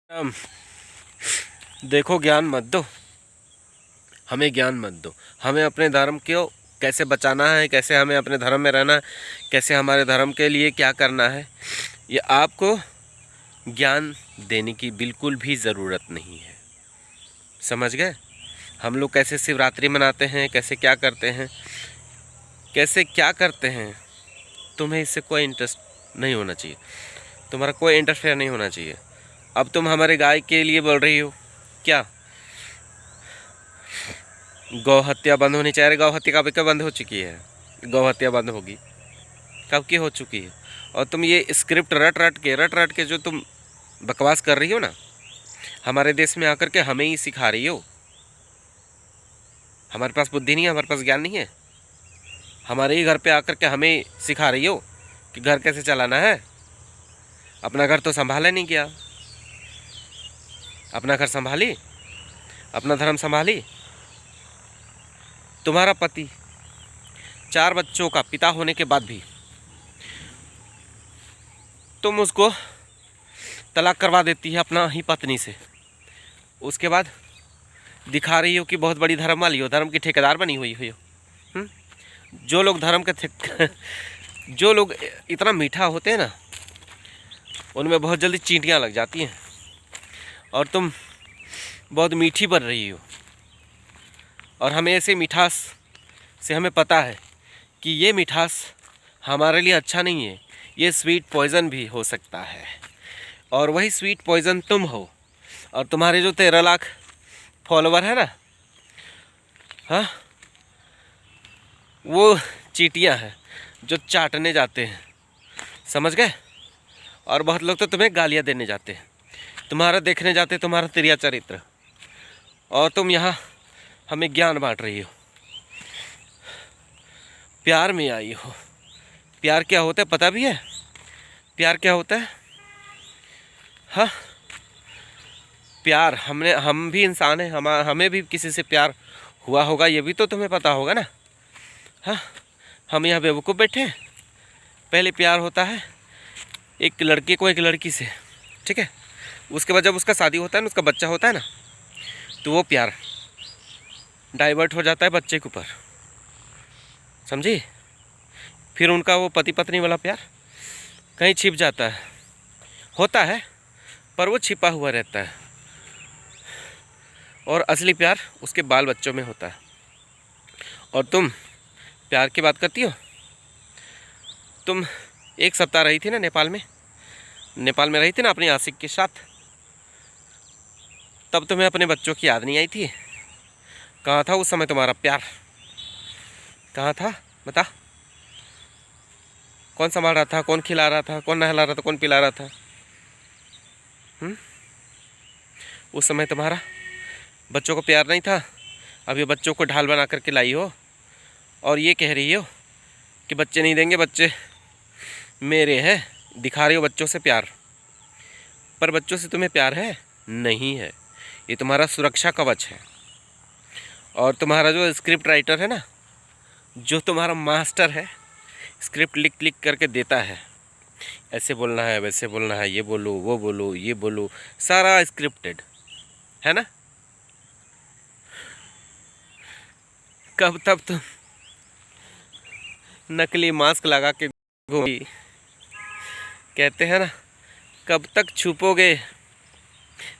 हम देखो, ज्ञान मत दो, हमें ज्ञान मत दो। हमें अपने धर्म को कैसे बचाना है, कैसे हमें अपने धर्म में रहना है, कैसे हमारे धर्म के लिए क्या करना है, ये आपको ज्ञान देने की बिल्कुल भी ज़रूरत नहीं है। समझ गए? हम लोग कैसे शिवरात्रि मनाते हैं, कैसे क्या करते हैं, कैसे क्या करते हैं, तुम्हें इससे कोई इंटरेस्ट नहीं होना चाहिए, तुम्हारा कोई इंटरफेयर नहीं होना चाहिए। अब तुम हमारे गाय के लिए बोल रही हो क्या? गौ हत्या बंद होनी चाहिए। गौ हत्या कब बंद हो चुकी है? गौ हत्या बंद होगी कब की हो चुकी है। और तुम ये स्क्रिप्ट रट रट के जो तुम बकवास कर रही हो ना, हमारे देश में आकर के हमें ही सिखा रही हो। हमारे पास बुद्धि नहीं है, हमारे पास ज्ञान नहीं है, हमारे ही घर पे आकर के हमें सिखा रही हो कि घर कैसे चलाना है। अपना घर तो संभाला नहीं गया, अपना घर संभाली, अपना धर्म संभाली। तुम्हारा पति 4 बच्चों का पिता होने के बाद भी तुम उसको तलाक करवा देती है अपना ही पत्नी से। उसके बाद दिखा रही हो कि बहुत बड़ी धर्म वाली हो, धर्म की ठेकेदार बनी हुई हो। जो लोग धर्म के जो लोग इतना मीठा होते हैं ना, उनमें बहुत जल्दी चींटियाँ लग जाती हैं। और तुम बहुत मीठी बन रही हो, और हमें ऐसे मिठास से हमें पता है कि ये मिठास हमारे लिए अच्छा नहीं है, ये स्वीट पॉइज़न भी हो सकता है। और वही स्वीट पॉइज़न तुम हो, और तुम्हारे जो 13 लाख फॉलोवर है ना, हाँ, वो चींटियाँ हैं जो चाटने जाते हैं। समझ गए? और बहुत लोग तो तुम्हें गालियाँ देने जाते हैं, तुम्हारा देखने जाते हैं तुम्हारा तिरिया चरित्र, और तुम यहाँ हमें ज्ञान बांट रही हो। प्यार में आई हो। प्यार क्या होता है पता भी है? प्यार क्या होता है? हाँ, प्यार हम भी इंसान हैं, हमें भी किसी से प्यार हुआ होगा, ये भी तो तुम्हें पता होगा ना। हाँ, हम यहाँ बेवकूफ़ बैठे हैं। पहले प्यार होता है एक लड़के को एक लड़की से, ठीक है। उसके बाद जब उसका शादी होता है ना, उसका बच्चा होता है ना, तो वो प्यार डाइवर्ट हो जाता है बच्चे के ऊपर, समझी? फिर उनका वो पति पत्नी वाला प्यार कहीं छिप जाता है, होता है पर वो छिपा हुआ रहता है, और असली प्यार उसके बाल बच्चों में होता है। और तुम प्यार की बात करती हो? तुम 1 सप्ताह रही थी ना नेपाल में रही थी ना अपनी आशिक के साथ, तब तुम्हें अपने बच्चों की याद नहीं आई थी? कहाँ था उस समय तुम्हारा प्यार? कहाँ था बता? कौन संभाल रहा था, कौन खिला रहा था, कौन नहला रहा था, कौन पिला रहा था? उस समय तुम्हारा बच्चों को प्यार नहीं था। अब ये बच्चों को ढाल बना करके लाई हो, और ये कह रही हो कि बच्चे नहीं देंगे, बच्चे मेरे हैं। दिखा रही हो बच्चों से प्यार, पर बच्चों से तुम्हें प्यार है? नहीं है। ये तुम्हारा सुरक्षा कवच है। और तुम्हारा जो स्क्रिप्ट राइटर है ना, जो तुम्हारा मास्टर है, स्क्रिप्ट लिख करके देता है, ऐसे बोलना है, वैसे बोलना है, ये बोलो, वो बोलो, ये बोलो, सारा स्क्रिप्टेड है ना। कब तब तुम नकली मास्क लगा के घूमी, कहते हैं ना, कब तक छुपोगे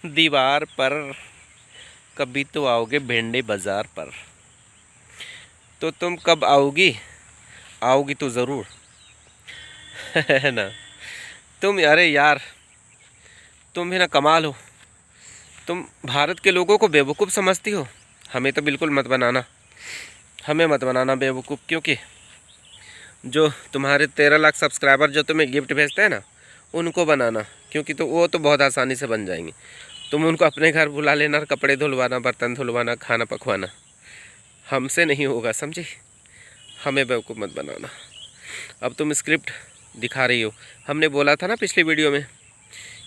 दीवार पर, कभी तो आओगे भेंडे बाजार पर। तो तुम कब आओगी? आओगी तो ज़रूर है ना। तुम, अरे यार, तुम भी ना कमाल हो। तुम भारत के लोगों को बेवकूफ़ समझती हो। हमें तो बिल्कुल मत बनाना, हमें मत बनाना बेवकूफ़। क्योंकि जो तुम्हारे 13 लाख सब्सक्राइबर जो तुम्हें गिफ्ट भेजते हैं ना, उनको बनाना, क्योंकि तो वो तो बहुत आसानी से बन जाएंगे। तुम उनको अपने घर बुला लेना, कपड़े धुलवाना, बर्तन धुलवाना, खाना पकवाना, हमसे नहीं होगा, समझी? हमें बेवकूफ़ मत बनाना। अब तुम स्क्रिप्ट दिखा रही हो। हमने बोला था ना पिछली वीडियो में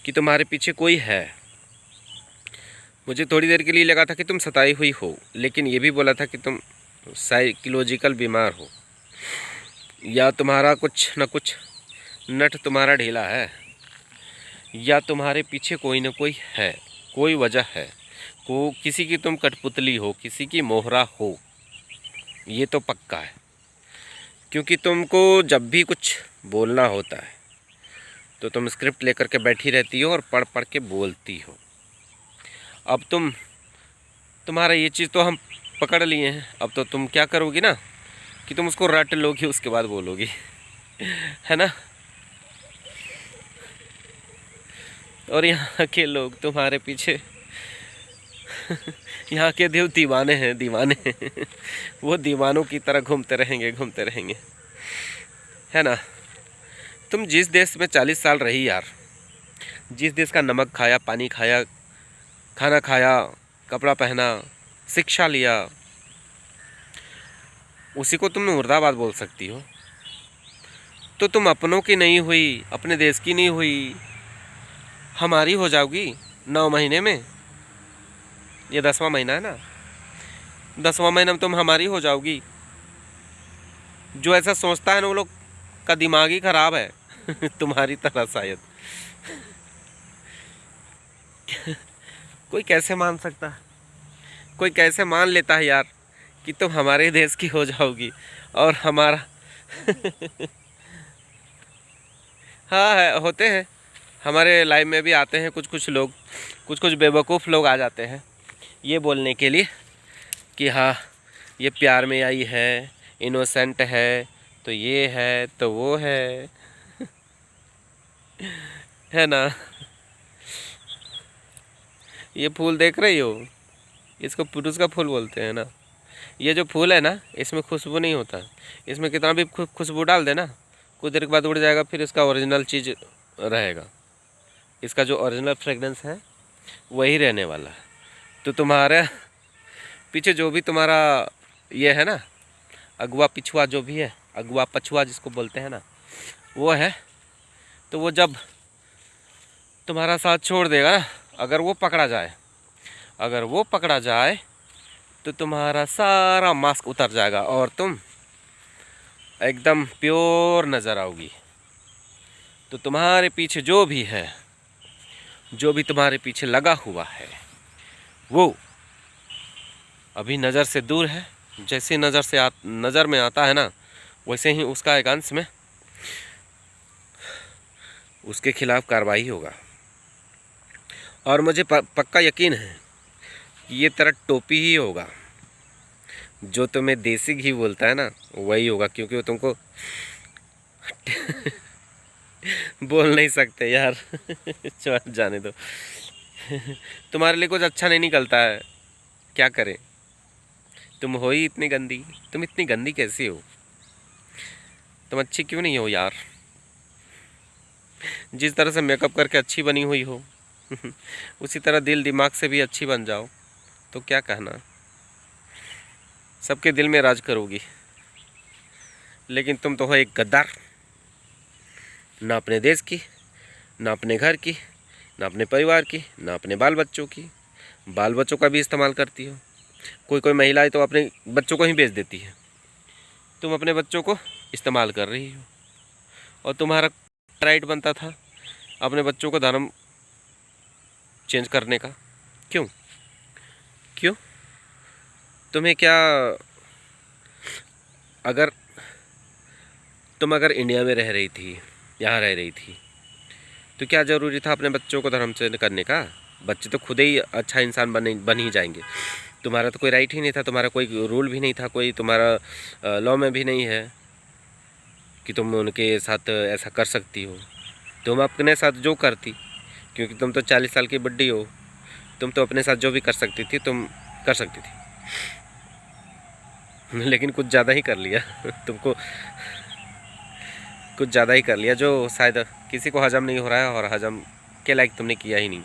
कि तुम्हारे पीछे कोई है। मुझे थोड़ी देर के लिए लगा था कि तुम सताई हुई हो, लेकिन ये भी बोला था कि तुम साइकोलॉजिकल बीमार हो, या तुम्हारा कुछ न कुछ नट तुम्हारा ढीला है। या तुम्हारे पीछे कोई ना कोई है, कोई वजह है, किसी की तुम कठपुतली हो, किसी की मोहरा हो, ये तो पक्का है। क्योंकि तुमको जब भी कुछ बोलना होता है तो तुम स्क्रिप्ट लेकर के बैठी रहती हो और पढ़ पढ़ के बोलती हो। अब तुम्हारा ये चीज़ तो हम पकड़ लिए हैं, अब तो तुम क्या करोगी ना कि तुम उसको रट लोगी, उसके बाद बोलोगी, है ना। और यहाँ के लोग तुम्हारे पीछे यहाँ के देव दीवाने हैं, दीवाने हैं। वो दीवानों की तरह घूमते रहेंगे, है ना। तुम जिस देश में 40 साल रही यार, जिस देश का नमक खाया, पानी खाया, खाना खाया, कपड़ा पहना, शिक्षा लिया, उसी को तुम मुर्दाबाद बोल सकती हो। तो तुम अपनों की नहीं हुई, अपने देश की नहीं हुई, हमारी हो जाओगी 9 महीने में। ये 10वां महीना है ना, 10वां महीना में तुम हमारी हो जाओगी। जो ऐसा सोचता है ना, वो लोग का दिमाग ही खराब है तुम्हारी तरह शायद। कोई कैसे मान सकता है, कोई कैसे मान लेता है यार कि तुम हमारे देश की हो जाओगी और हमारा हाँ है, होते हैं हमारे लाइफ में भी, आते हैं कुछ लोग, कुछ बेवकूफ़ लोग आ जाते हैं ये बोलने के लिए कि हाँ ये प्यार में आई है, इनोसेंट है, तो ये है तो वो है है ना। ये फूल देख रही हो, इसको पुरुष का फूल बोलते हैं ना। ये जो फूल है ना, इसमें खुशबू नहीं होता, इसमें कितना भी खुशबू डाल देना, कुछ देर के बाद उड़ जाएगा, फिर इसका ओरिजिनल चीज़ रहेगा, इसका जो ओरिजिनल फ्रेगनेंस है वही रहने वाला है। तो तुम्हारे पीछे जो भी तुम्हारा ये है ना, अगवा पिछुआ जो भी है, अगवा पछुआ जिसको बोलते हैं ना, वो है। तो वो जब तुम्हारा साथ छोड़ देगा ना, अगर वो पकड़ा जाए तो तुम्हारा सारा मास्क उतर जाएगा और तुम एकदम प्योर नज़र आओगी। तो तुम्हारे पीछे जो भी है, जो भी तुम्हारे पीछे लगा हुआ है, वो अभी नज़र से दूर है। जैसे नज़र में आता है ना, वैसे ही उसका एक अंश में उसके खिलाफ कार्रवाई होगा। और मुझे पक्का यकीन है कि ये तेरा टोपी ही होगा, जो तुम्हें देसी घी बोलता है ना, वही होगा। क्योंकि वो तुमको बोल नहीं सकते यार चल जाने दो तुम्हारे लिए कुछ अच्छा नहीं निकलता है, क्या करें। तुम हो ही इतनी गंदी, तुम इतनी गंदी कैसी हो, तुम अच्छी क्यों नहीं हो यार। जिस तरह से मेकअप करके अच्छी बनी हुई हो उसी तरह दिल दिमाग से भी अच्छी बन जाओ, तो क्या कहना, सबके दिल में राज करोगी। लेकिन तुम तो हो एक गद्दार, ना अपने देश की, ना अपने घर की, ना अपने परिवार की, ना अपने बाल बच्चों की। बाल बच्चों का भी इस्तेमाल करती हो। कोई महिलाएं तो अपने बच्चों को ही बेच देती है, तुम अपने बच्चों को इस्तेमाल कर रही हो। और तुम्हारा राइट बनता था अपने बच्चों को धर्म चेंज करने का। क्यों तुम्हें क्या, अगर इंडिया में रह रही थी, यहाँ रह रही थी, तो क्या ज़रूरी था अपने बच्चों को धर्म चेंज करने का। बच्चे तो खुद ही अच्छा इंसान बन ही जाएंगे। तुम्हारा तो कोई राइट ही नहीं था, तुम्हारा कोई रूल भी नहीं था, कोई तुम्हारा लॉ में भी नहीं है कि तुम उनके साथ ऐसा कर सकती हो। तुम अपने साथ जो करती, क्योंकि तुम तो 40 साल की बुड्ढी हो, तुम तो अपने साथ जो भी कर सकती थी तुम कर सकती थी लेकिन कुछ ज़्यादा ही कर लिया तुमको कुछ ज़्यादा ही कर लिया, जो शायद किसी को हजम नहीं हो रहा है, और हजम के लायक तुमने किया ही नहीं।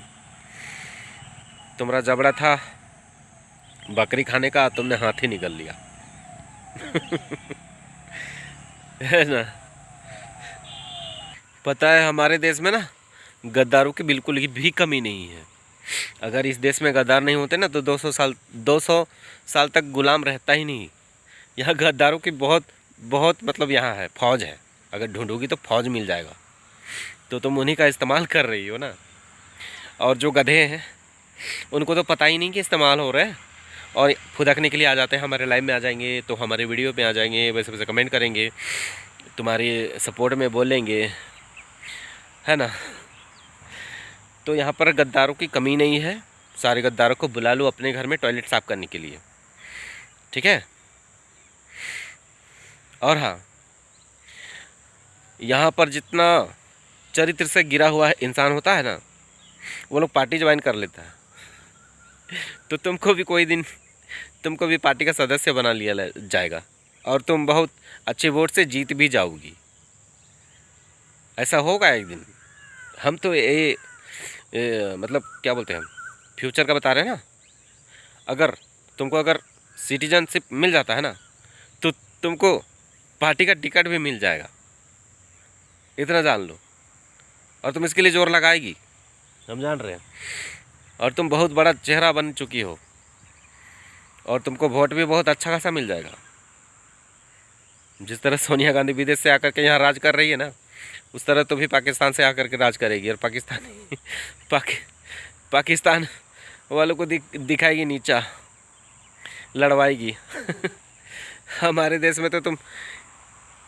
तुम्हारा जबड़ा था बकरी खाने का, तुमने हाथ ही निकल लिया है ना। पता है हमारे देश में ना गद्दारों की बिल्कुल भी कमी नहीं है। अगर इस देश में गद्दार नहीं होते ना तो 200 साल तक गुलाम रहता ही नहीं। यहाँ गद्दारों की बहुत मतलब यहाँ है, फौज है। अगर ढूंढोगी तो फौज मिल जाएगा। तो तुम उन्हीं का इस्तेमाल कर रही हो ना। और जो गधे हैं उनको तो पता ही नहीं कि इस्तेमाल हो रहा है, और फुदकने के लिए आ जाते हैं, हमारे लाइव में आ जाएंगे, तो हमारे वीडियो पे आ जाएंगे, वैसे वैसे कमेंट करेंगे, तुम्हारी सपोर्ट में बोलेंगे, है ना। तो यहाँ पर गद्दारों की कमी नहीं है, सारे गद्दारों को बुला लो अपने घर में टॉयलेट साफ़ करने के लिए, ठीक है। और हाँ, यहाँ पर जितना चरित्र से गिरा हुआ इंसान होता है ना, वो लोग पार्टी ज्वाइन कर लेता है। तो तुमको भी कोई दिन तुमको भी पार्टी का सदस्य बना लिया जाएगा, और तुम बहुत अच्छे वोट से जीत भी जाओगी। ऐसा होगा एक दिन। हम तो मतलब क्या बोलते हैं, फ्यूचर का बता रहे हैं ना। अगर तुमको अगर सिटीजनशिप मिल जाता है ना, तो तुमको पार्टी का टिकट भी मिल जाएगा, इतना जान लो। और तुम इसके लिए जोर लगाएगी, हम जान रहे हैं। और तुम बहुत बड़ा चेहरा बन चुकी हो, और तुमको वोट भी बहुत अच्छा खासा मिल जाएगा। जिस तरह सोनिया गांधी विदेश से आकर के यहाँ राज कर रही है ना, उस तरह तो भी पाकिस्तान से आकर के राज करेगी, और पाकिस्तान वालों को दिखाएगी नीचा, लड़वाएगी। हमारे देश में तो तुम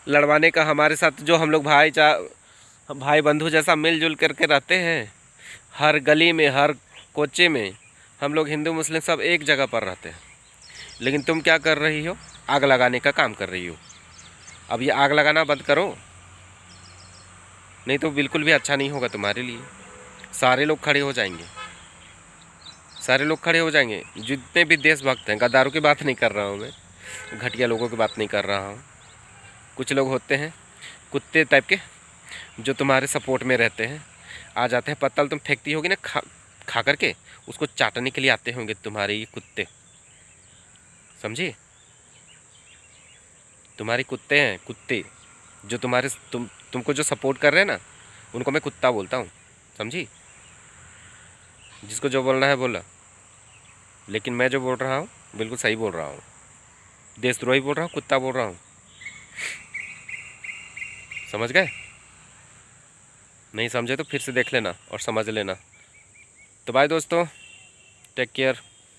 लड़वाने का, हमारे साथ जो हम लोग भाई बंधु जैसा मिलजुल करके रहते हैं, हर गली में, हर कोचे में हम लोग हिंदू मुस्लिम सब एक जगह पर रहते हैं। लेकिन तुम क्या कर रही हो, आग लगाने का काम कर रही हो। अब ये आग लगाना बंद करो, नहीं तो बिल्कुल भी अच्छा नहीं होगा तुम्हारे लिए। सारे लोग खड़े हो जाएंगे, सारे लोग खड़े हो जाएंगे, जितने भी देशभक्त हैं। गद्दारों की बात नहीं कर रहा हूँ मैं, घटिया लोगों की बात नहीं कर रहा हूँ। कुछ लोग होते हैं कुत्ते टाइप के, जो तुम्हारे सपोर्ट में रहते हैं, आ जाते हैं। पत्तल तुम फेंकती होगी ना, खा करके उसको चाटने के लिए आते होंगे तुम्हारे ये कुत्ते, समझी। तुम्हारे कुत्ते हैं, कुत्ते जो तुमको जो सपोर्ट कर रहे हैं ना, उनको मैं कुत्ता बोलता हूँ, समझी। जिसको जो बोलना है बोला, लेकिन मैं जो बोल रहा हूँ बिल्कुल सही बोल रहा हूँ। देशद्रोही बोल रहा हूँ, कुत्ता बोल रहा हूँ, समझ गए। नहीं समझे तो फिर से देख लेना और समझ लेना। तो बाय दोस्तों, टेक केयर।